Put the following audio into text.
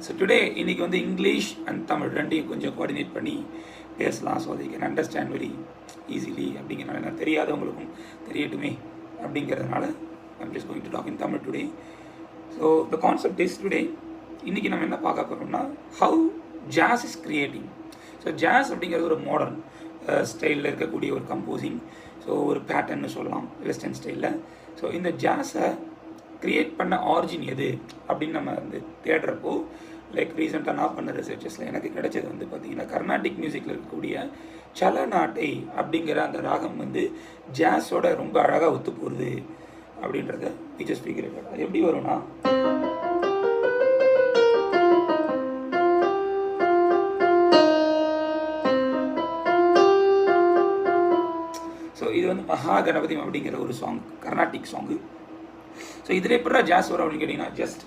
So today இன்றைக்கி வந்து English and Tamil ரெண்டையும் கொஞ்சம் கோஆர்டினேட் பண்ணி பேசலாம். So they can understand very easily அப்படிங்கிறனால எனக்கு தெரியாதவங்களுக்கும் தெரியட்டுமே அப்படிங்கிறதுனால I'm just going to talk in Tamil today. So the concept is today இன்றைக்கி நம்ம என்ன பார்க்க போகிறோம்னா how jazz is creating. So jazz அப்படிங்கிறது ஒரு மாடர்ன் ஸ்டைலில் இருக்கக்கூடிய ஒரு கம்போசிங், ஸோ ஒரு பேட்டர்ன்னு சொல்லலாம் வெஸ்டர்ன் ஸ்டைலில். ஸோ இந்த ஜாஸை க்ரியேட் பண்ண ஆரிஜின் எது அப்படின்னு நம்ம வந்து தேடுறப்போ லைக் ரீசெண்டாக நான் பண்ண ரிசர்ச்சஸில் எனக்கு கிடைச்சது வந்து பார்த்திங்கன்னா கர்நாடிக் மியூசிக்கில் இருக்கக்கூடிய சலநாட்டை அப்படிங்கிற அந்த ராகம் வந்து ஜாஸோட ரொம்ப அழகாக ஒத்து போகுது அப்படின்றத டீச்சர்ஸ் ஸ்பீக்கர். அது எப்படி வரும்னா ஸோ இது வந்து மகாகணபதி அப்படிங்கிற ஒரு சாங், கர்நாடிக் சாங்கு. ஸோ இதில் எப்படா ஜாஸ் வரும் அப்படின்னு கேட்டிங்கன்னா ஜஸ்ட்